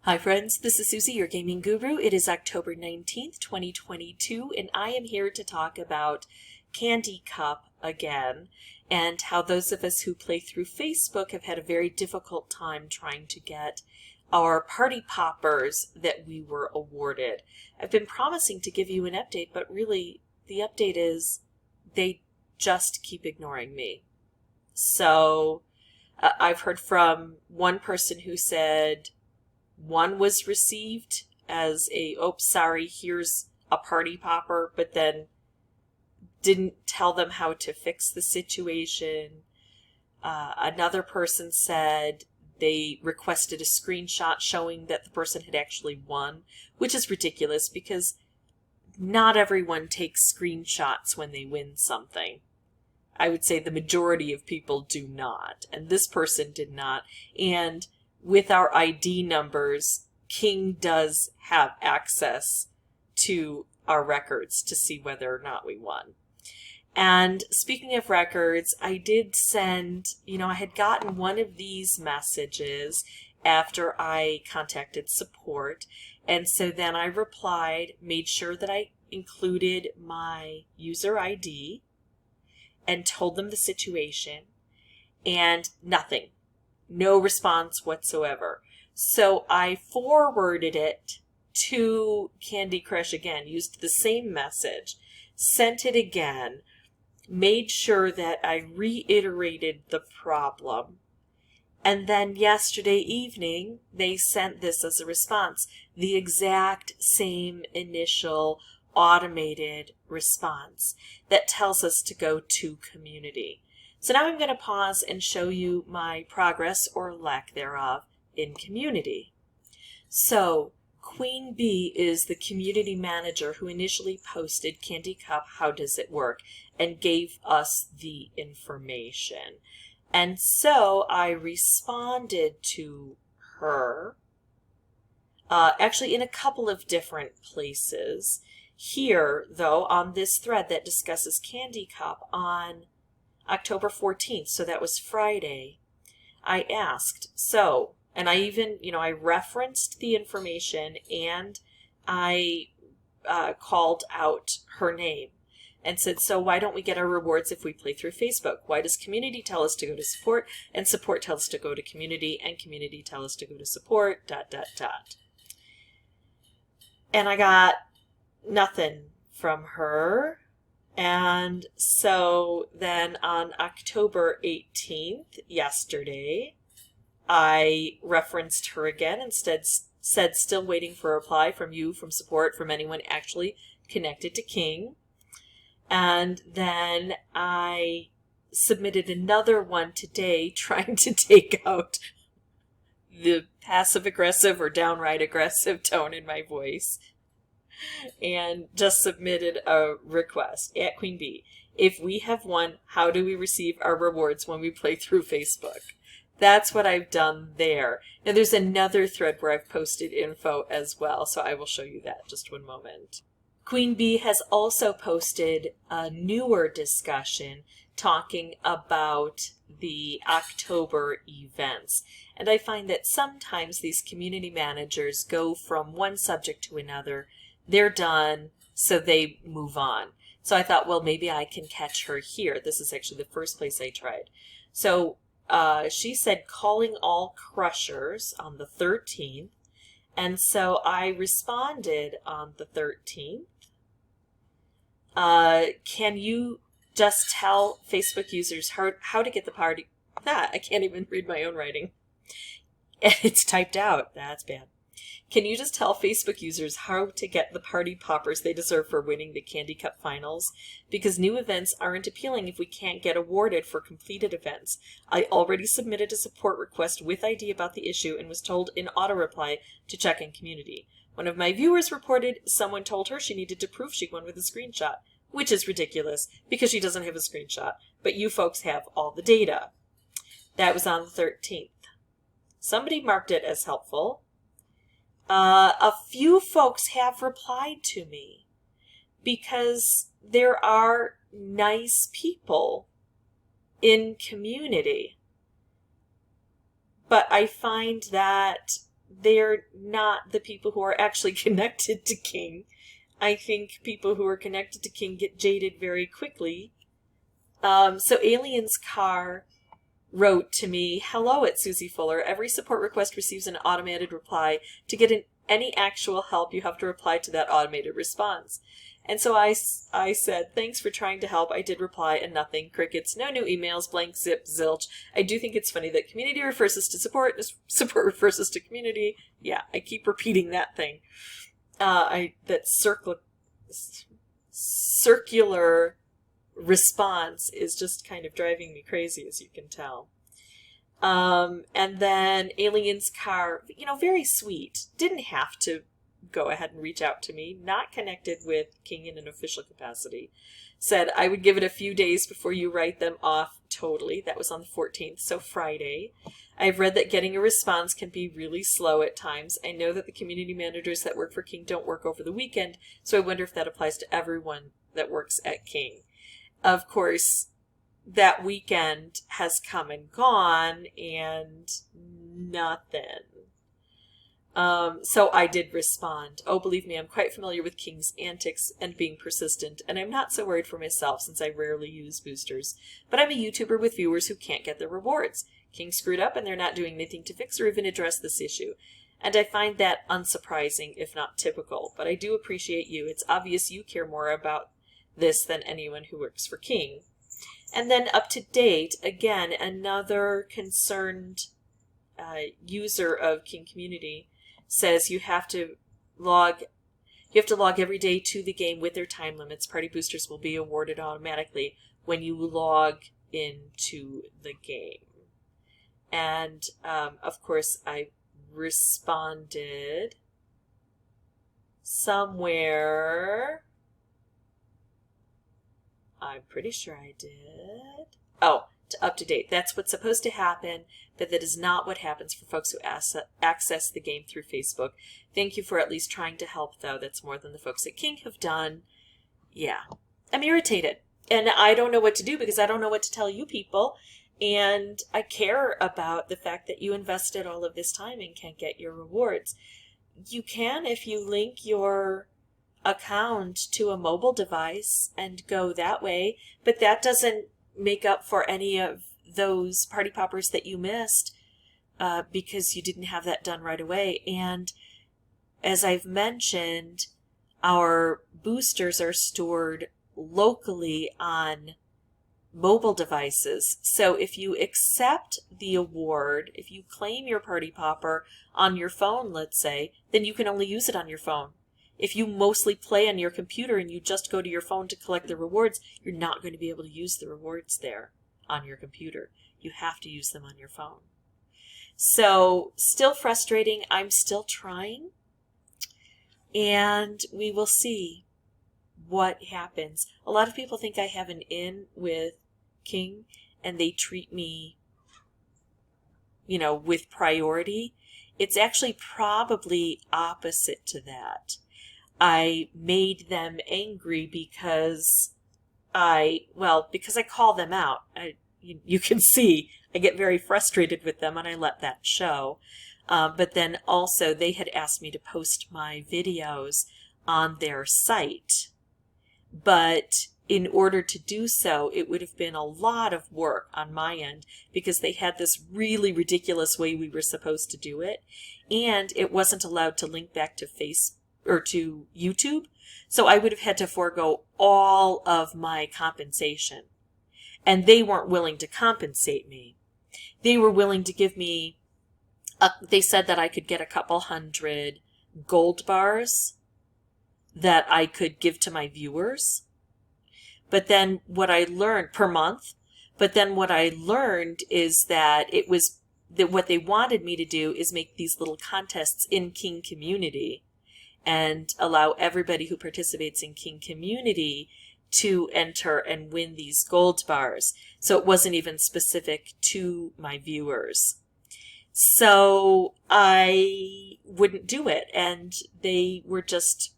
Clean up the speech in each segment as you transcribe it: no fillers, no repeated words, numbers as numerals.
Hi friends, this is Suzy, your gaming guru. It is October 19th, 2022, and I am here to talk about Candy Cup again, and how those of us who play through Facebook have had a very difficult time trying to get our party poppers that we were awarded. I've been promising to give you an update, but really the update is they just keep ignoring me. So I've heard from one person who said one was received as a, oops, sorry, here's a party popper, but then didn't tell them how to fix the situation. Another person said they requested a screenshot showing that the person had actually won, which is ridiculous because not everyone takes screenshots when they win something. I would say the majority of people do not, and this person did not. And with our ID numbers, King does have access to our records to see whether or not we won. And speaking of records, I did send, I had gotten one of these messages after I contacted support. And so then I replied, made sure that I included my user ID and told them the situation, and nothing. No response whatsoever. So I forwarded it to Candy Crush again, used the same message, sent it again, made sure that I reiterated the problem. And then yesterday evening, they sent this as a response, the exact same initial automated response that tells us to go to community. So now I'm going to pause and show you my progress or lack thereof in community. So Queen Bee is the community manager who initially posted Candy Cup, how does it work, and gave us the information. And so I responded to her, actually in a couple of different places. Here, though, on this thread that discusses Candy Cup on October 14th, so that was Friday, I asked, and I even, I referenced the information and I called out her name and said, so why don't we get our rewards if we play through Facebook? Why does community tell us to go to support and support tells us to go to community and community tell us to go to support, ... And I got nothing from her. And so then on October 18th, yesterday, I referenced her again and said still waiting for a reply from you, from support, from anyone actually connected to King. And then I submitted another one today trying to take out the passive-aggressive or downright aggressive tone in my voice, and just submitted a request at Queen Bee. If we have won, how do we receive our rewards when we play through Facebook? That's what I've done there. Now there's another thread where I've posted info as well, so I will show you that just one moment. Queen Bee has also posted a newer discussion talking about the October events. And I find that sometimes these community managers go from one subject to another. They're done, so they move on. So I thought, well, maybe I can catch her here. This is actually the first place I tried. So she said calling all crushers on the 13th. And so I responded on the 13th. Can you just tell Facebook users how to get the party? I can't even read my own writing. And it's typed out. That's bad. Can you just tell Facebook users how to get the party poppers they deserve for winning the Candy Cup finals? Because new events aren't appealing if we can't get awarded for completed events. I already submitted a support request with ID about the issue and was told in auto reply to check in community. One of my viewers reported someone told her she needed to prove she won with a screenshot, which is ridiculous because she doesn't have a screenshot, but you folks have all the data. That was on the 13th. Somebody marked it as helpful. A few folks have replied to me because there are nice people in community. But I find that they're not the people who are actually connected to King. I think people who are connected to King get jaded very quickly. So Alien's Car wrote to me, "Hello at Suzy Fuller. Every support request receives an automated reply. To get any actual help, you have to reply to that automated response." And so I said, "Thanks for trying to help. I did reply and nothing. Crickets. No new emails. Blank, zip, zilch. I do think it's funny that community refers us to support. Support refers us to community." Yeah, I keep repeating that thing. That circular response is just kind of driving me crazy, as you can tell. And then Alien's Car, very sweet. Didn't have to go ahead and reach out to me. Not connected with King in an official capacity. Said, "I would give it a few days before you write them off totally." That was on the 14th, so Friday. "I've read that getting a response can be really slow at times. I know that the community managers that work for King don't work over the weekend, so I wonder if that applies to everyone that works at King." Of course, that weekend has come and gone, and nothing. So I did respond. "Oh, believe me, I'm quite familiar with King's antics and being persistent, and I'm not so worried for myself since I rarely use boosters. But I'm a YouTuber with viewers who can't get their rewards. King screwed up and they're not doing anything to fix or even address this issue. And I find that unsurprising, if not typical. But I do appreciate you. It's obvious you care more about this than anyone who works for King." And then up to date, again, another concerned user of King Community says you have to log every day to the game with their time limits. Party boosters will be awarded automatically when you log into the game. And of course, I responded somewhere. I'm pretty sure I did. Oh, up to date. That's what's supposed to happen, but that is not what happens for folks who access the game through Facebook. Thank you for at least trying to help, though. That's more than the folks at King have done. Yeah, I'm irritated, and I don't know what to do because I don't know what to tell you people, and I care about the fact that you invested all of this time and can't get your rewards. You can if you link your account to a mobile device and go that way, but that doesn't make up for any of those party poppers that you missed because you didn't have that done right away. And as I've mentioned, our boosters are stored locally on mobile devices. So if you accept the award, if you claim your party popper on your phone, let's say, then you can only use it on your phone. If you mostly play on your computer and you just go to your phone to collect the rewards, you're not going to be able to use the rewards there on your computer. You have to use them on your phone. So, still frustrating. I'm still trying. And we will see what happens. A lot of people think I have an in with King and they treat me, with priority. It's actually probably opposite to that. I made them angry because I call them out. You can see I get very frustrated with them and I let that show. But then also they had asked me to post my videos on their site. But in order to do so, it would have been a lot of work on my end because they had this really ridiculous way we were supposed to do it. And it wasn't allowed to link back to Facebook or to YouTube. So I would have had to forego all of my compensation. And they weren't willing to compensate me. They were willing to give me, they said that I could get a couple hundred gold bars that I could give to my viewers. But then what I learned per month, but then what I learned is that what they wanted me to do is make these little contests in King Community and allow everybody who participates in King Community to enter and win these gold bars. So it wasn't even specific to my viewers. So I wouldn't do it. And they were just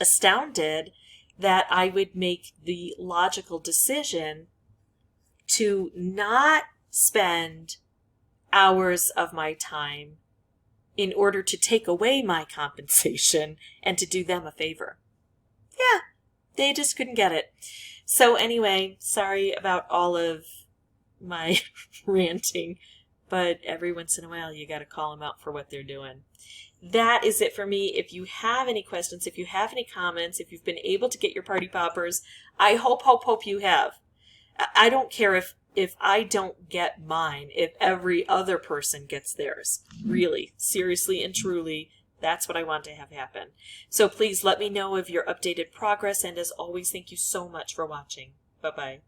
astounded that I would make the logical decision to not spend hours of my time in order to take away my compensation and to do them a favor. Yeah, they just couldn't get it. So anyway, sorry about all of my ranting, but every once in a while you got to call them out for what they're doing. That is it for me. If you have any questions, if you have any comments, if you've been able to get your party poppers, I hope you have. I don't care if I don't get mine, if every other person gets theirs. Really, seriously and truly, that's what I want to have happen. So please let me know of your updated progress, and as always, thank you so much for watching. Bye-bye.